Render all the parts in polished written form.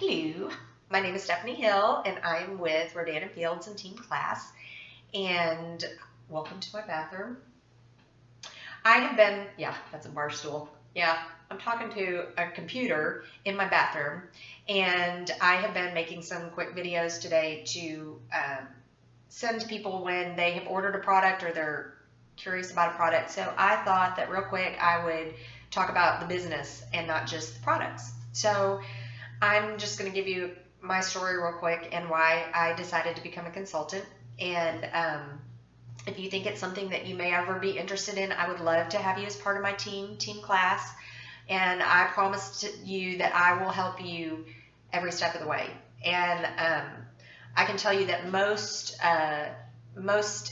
Hello, my name is Stephanie Hill, and I'm with Rodan Fields and Team Class. And welcome to my bathroom. I have been, yeah, that's a bar stool. Yeah, I'm talking to a computer in my bathroom, and I have been making some quick videos today to send to people when they have ordered a product or they're curious about a product. So I thought that real quick I would talk about the business and not just the products. So I'm just going to give you my story real quick and why I decided to become a consultant. And if you think it's something that you may ever be interested in, I would love to have you as part of my team class. And I promise you that I will help you every step of the way. And I can tell you that most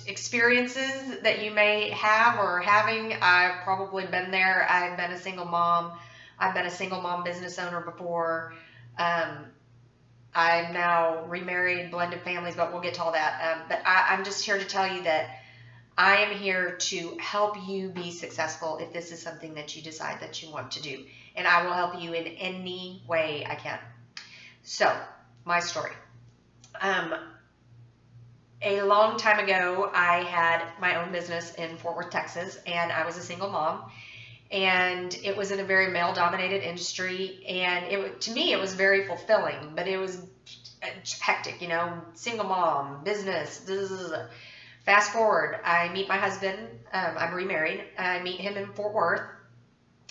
experiences that you may have or are having, I've probably been there. I've been a single mom. I've been a single mom business owner before. I'm now remarried, blended families, but we'll get to all that. But I'm just here to tell you that I am here to help you be successful if this is something that you decide that you want to do. And I will help you in any way I can. So, my story. A long time ago, I had my own business in Fort Worth, Texas, and I was a single mom. And it was in a very male-dominated industry, and to me it was very fulfilling, but it was hectic, single mom, business. Fast forward, I meet my husband. I'm remarried. I meet him in Fort Worth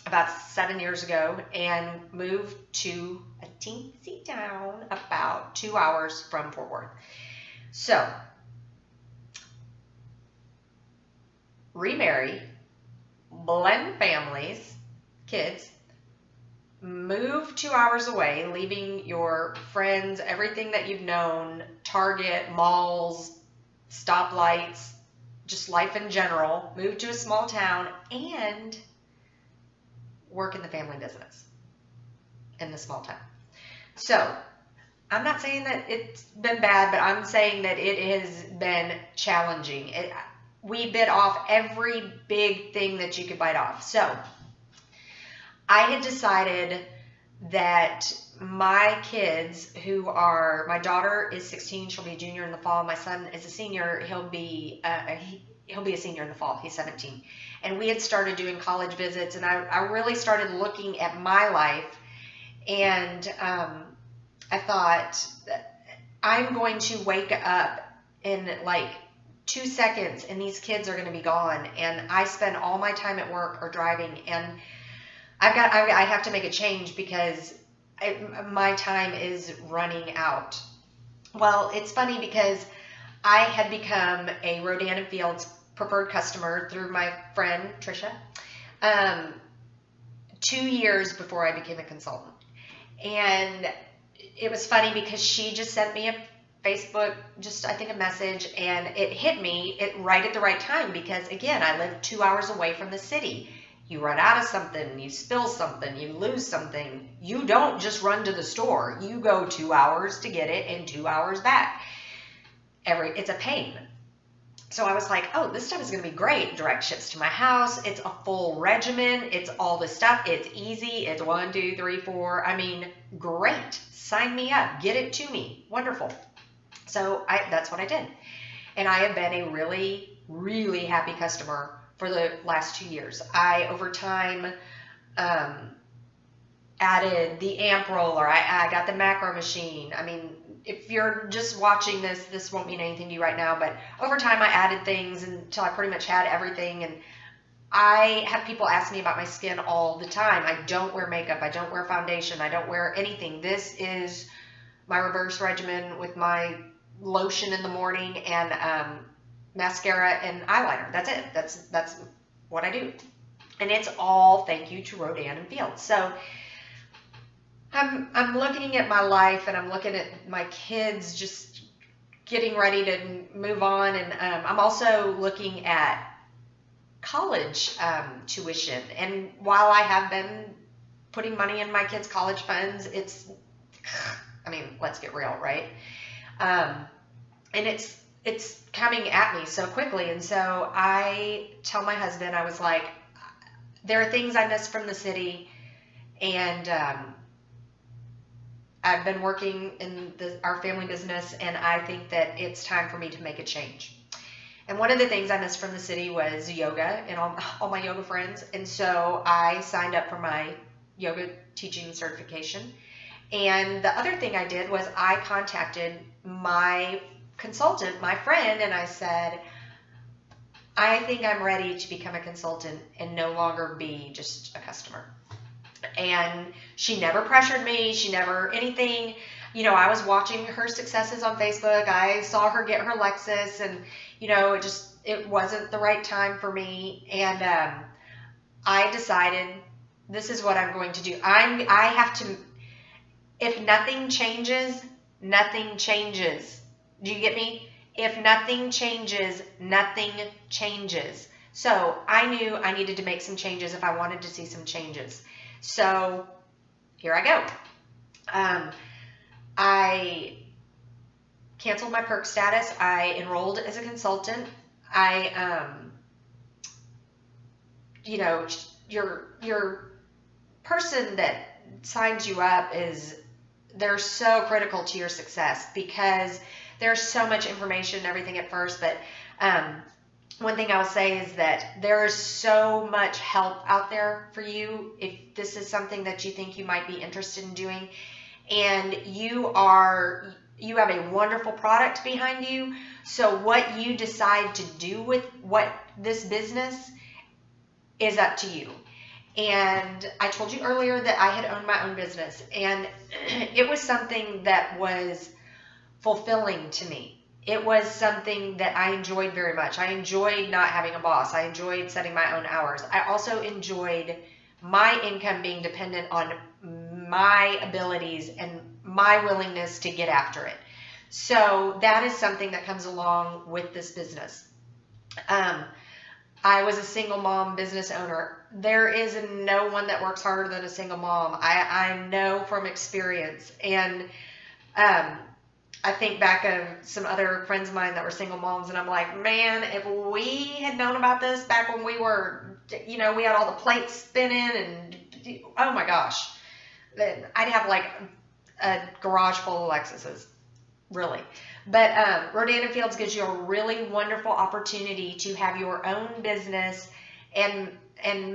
about 7 years ago and moved to a teensy town about 2 hours from Fort Worth. So, remarry, blend families, kids, move 2 hours away, leaving your friends, everything that you've known, Target, malls, stoplights, just life in general, move to a small town and work in the family business in the small town. So I'm not saying that it's been bad, but I'm saying that it has been challenging. We bit off every big thing that you could bite off. So I had decided that my kids my daughter is 16, she'll be a junior in the fall. My son is a senior, he'll be a senior in the fall, he's 17. And we had started doing college visits, and I really started looking at my life, and I thought, I'm going to wake up in like 2 seconds and these kids are going to be gone, and I spend all my time at work or driving, and I have to make a change because my time is running out. Well, it's funny because I had become a Rodan Fields preferred customer through my friend Trisha 2 years before I became a consultant. And it was funny because she just sent me a Facebook, I think a message, and it hit me right at the right time because, again, I live 2 hours away from the city. You run out of something, you spill something, you lose something. You don't just run to the store. You go 2 hours to get it and 2 hours back. It's a pain. So I was like, oh, this stuff is going to be great. Direct ships to my house. It's a full regimen. It's all this stuff. It's easy. It's 1, 2, 3, 4. I mean, great. Sign me up. Get it to me. Wonderful. So that's what I did. And I have been a really, really happy customer for the last 2 years. I, over time, added the amp roller. I got the macro machine. I mean, if you're just watching this won't mean anything to you right now, but over time I added things until I pretty much had everything. And I have people ask me about my skin all the time. I don't wear makeup. I don't wear foundation. I don't wear anything. This is my reverse regimen with my lotion in the morning and mascara and eyeliner. That's it. That's what I do. And it's all thank you to Rodan and Fields. So I'm looking at my life, and I'm looking at my kids just getting ready to move on, and I'm also looking at college tuition. And while I have been putting money in my kids' college funds, I mean, let's get real, right? And it's coming at me so quickly. And so I tell my husband, I was like, there are things I miss from the city, and I've been working in our family business, and I think that it's time for me to make a change. And one of the things I missed from the city was yoga and all my yoga friends. And so I signed up for my yoga teaching certification. And the other thing I did was I contacted my consultant, my friend, and I said, I think I'm ready to become a consultant and no longer be just a customer. And she never pressured me. She never anything. You know, I was watching her successes on Facebook. I saw her get her Lexus, and, you know, it wasn't the right time for me. And I decided this is what I'm going to do. I have to, if nothing changes, nothing changes. Do you get me? If nothing changes, nothing changes. So I knew I needed to make some changes if I wanted to see some changes. So here I go. I canceled my Perk status. I enrolled as a consultant. You know, your person that signs you up they're so critical to your success because there's so much information and everything at first. But one thing I will say is that there is so much help out there for you if this is something that you think you might be interested in doing, and you have a wonderful product behind you. So what you decide to do with this business is up to you. And I told you earlier that I had owned my own business, and it was something that was fulfilling to me. It was something that I enjoyed very much. I enjoyed not having a boss. I enjoyed setting my own hours. I also enjoyed my income being dependent on my abilities and my willingness to get after it. So that is something that comes along with this business. I was a single mom business owner. There is no one that works harder than a single mom. I know from experience. And I think back of some other friends of mine that were single moms, and I'm like, man, if we had known about this back when we were, you know, we had all the plates spinning, and oh my gosh, I'd have like a garage full of Lexuses, really. But Rodan Fields gives you a really wonderful opportunity to have your own business and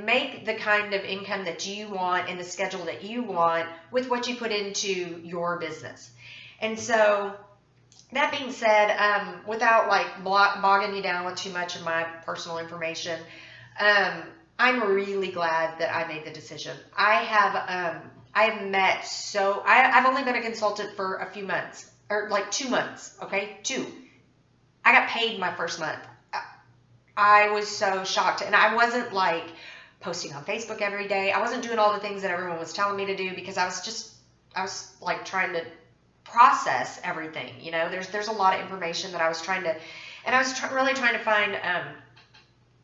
make the kind of income that you want and the schedule that you want with what you put into your business. And so that being said, without like bogging you down with too much of my personal information, I'm really glad that I made the decision. I've only been a consultant for a few months, or like 2 months, okay? 2. I got paid my first month. I was so shocked, and I wasn't like posting on Facebook every day. I wasn't doing all the things that everyone was telling me to do because I was like trying to process everything. You know, there's a lot of information that I was trying to, and I was really trying to find,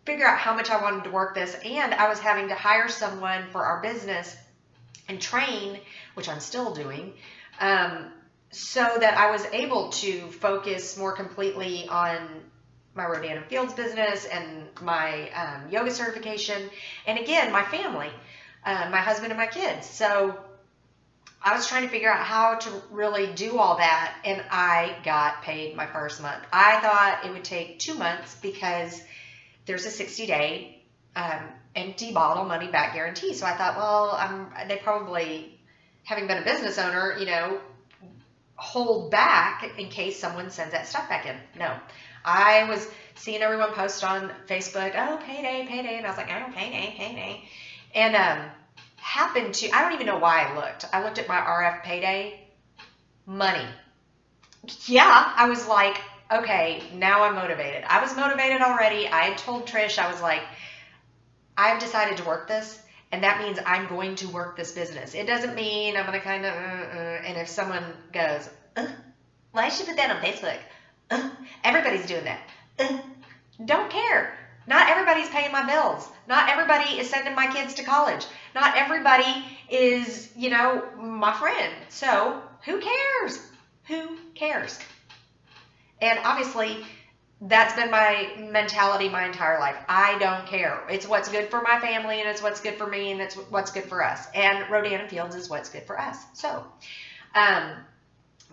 figure out how much I wanted to work this, and I was having to hire someone for our business and train, which I'm still doing, so that I was able to focus more completely on my Rodan Fields business and my yoga certification, and again, my family, my husband and my kids. So I was trying to figure out how to really do all that, and I got paid my first month. I thought it would take 2 months because there's a 60-day empty bottle money back guarantee. So I thought, well, they probably, having been a business owner, you know, hold back in case someone sends that stuff back in. No. I was seeing everyone post on Facebook, oh, payday, payday, and I was like, oh, payday, payday. And happened to, I don't even know why I looked. I looked at my RF payday money. Yeah, I was like, okay, now I'm motivated. I was motivated already. I had told Trish, I was like, I've decided to work this, and that means I'm going to work this business. It doesn't mean I'm going to kind of, and if someone goes, why should you put that on Facebook? Everybody's doing that. Don't care. Not everybody's paying my bills. Not everybody is sending my kids to college. Not everybody is, you know, my friend. So who cares? Who cares? And obviously, that's been my mentality my entire life. I don't care. It's what's good for my family, and it's what's good for me, and it's what's good for us. And Rodan Fields is what's good for us. So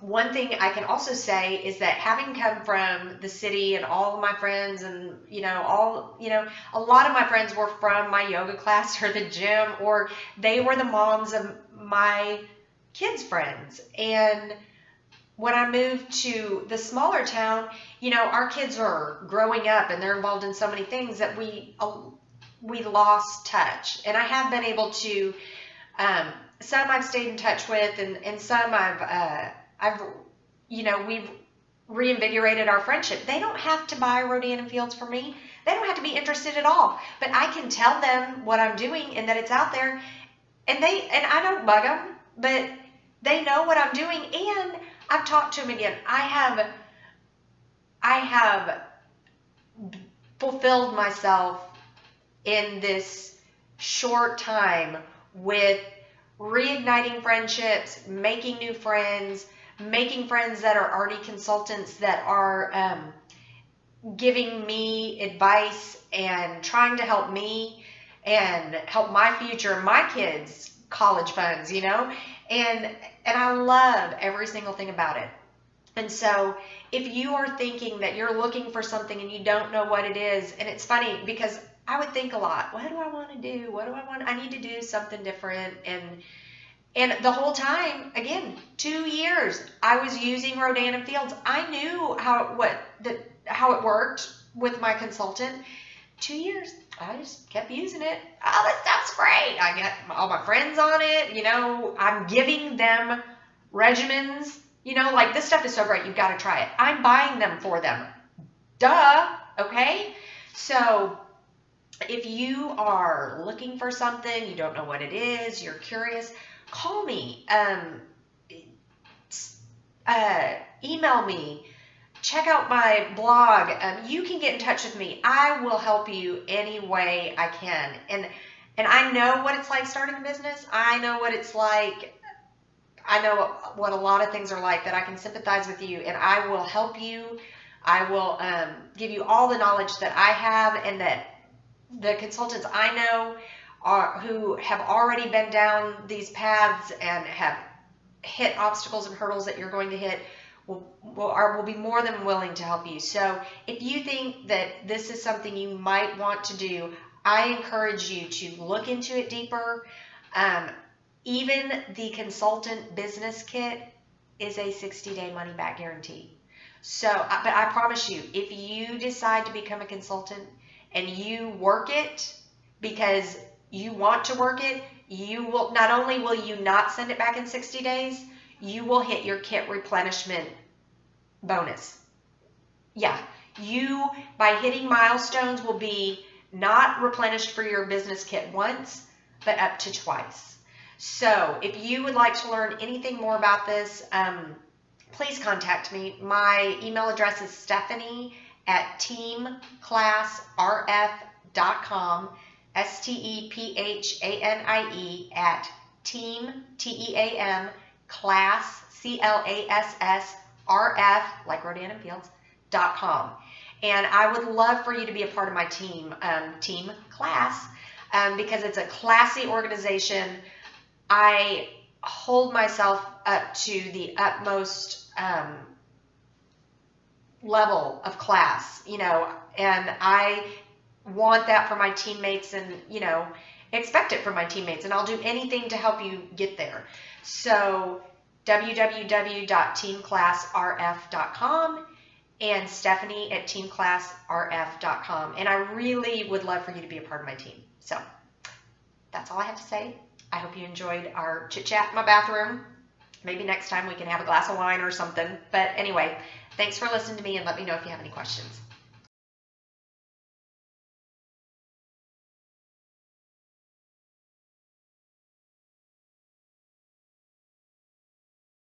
One thing I can also say is that having come from the city and all of my friends and, a lot of my friends were from my yoga class or the gym, or they were the moms of my kids' friends. And when I moved to the smaller town, our kids are growing up and they're involved in so many things that we lost touch. And I have been able to, some I've stayed in touch with, and some we've reinvigorated our friendship. They don't have to buy Rodan Fields for me. They don't have to be interested at all. But I can tell them what I'm doing and that it's out there. And I don't bug them, but they know what I'm doing. And I've talked to them again. I have fulfilled myself in this short time with reigniting friendships, making new friends, making friends that are already consultants that are giving me advice and trying to help me and help my future, my kids' college funds, and I love every single thing about it. And so if you are thinking that you're looking for something and you don't know what it is, and it's funny because I would think a lot, what do I want to do? What do I want? I need to do something different. And the whole time, again, 2 years, I was using Rodan Fields. I knew how it worked with my consultant. 2 years, I just kept using it. Oh, this stuff's great. I got all my friends on it. I'm giving them regimens. Like, this stuff is so great. You've got to try it. I'm buying them for them. Duh. Okay? So if you are looking for something, you don't know what it is, you're curious, call me, email me, check out my blog. You can get in touch with me. I will help you any way I can. And I know what it's like starting a business. I know what it's like. I know what a lot of things are like, that I can sympathize with you, and I will help you. I will give you all the knowledge that I have, and that the consultants I know who have already been down these paths and have hit obstacles and hurdles that you're going to hit will be more than willing to help you. So if you think that this is something you might want to do, I encourage you to look into it deeper. Even the consultant business kit is a 60-day money-back guarantee. So, but I promise you, if you decide to become a consultant and you work it because you want to work it, you will, not only will you not send it back in 60 days, you will hit your kit replenishment bonus. Yeah, you, by hitting milestones, will be not replenished for your business kit once, but up to twice. So if you would like to learn anything more about this, please contact me. My email address is stephanie@teamclassrf.com, STEPHANIE at team, TEAM, class, CLASS, RF, like Rodan Fields.com. And I would love for you to be a part of my team, Team Class, because it's a classy organization. I hold myself up to the utmost level of class, and I want that for my teammates and, expect it from my teammates, and I'll do anything to help you get there. So www.teamclassrf.com and Stephanie@teamclassrf.com. And I really would love for you to be a part of my team. So that's all I have to say. I hope you enjoyed our chit chat in my bathroom. Maybe next time we can have a glass of wine or something. But anyway, thanks for listening to me, and let me know if you have any questions.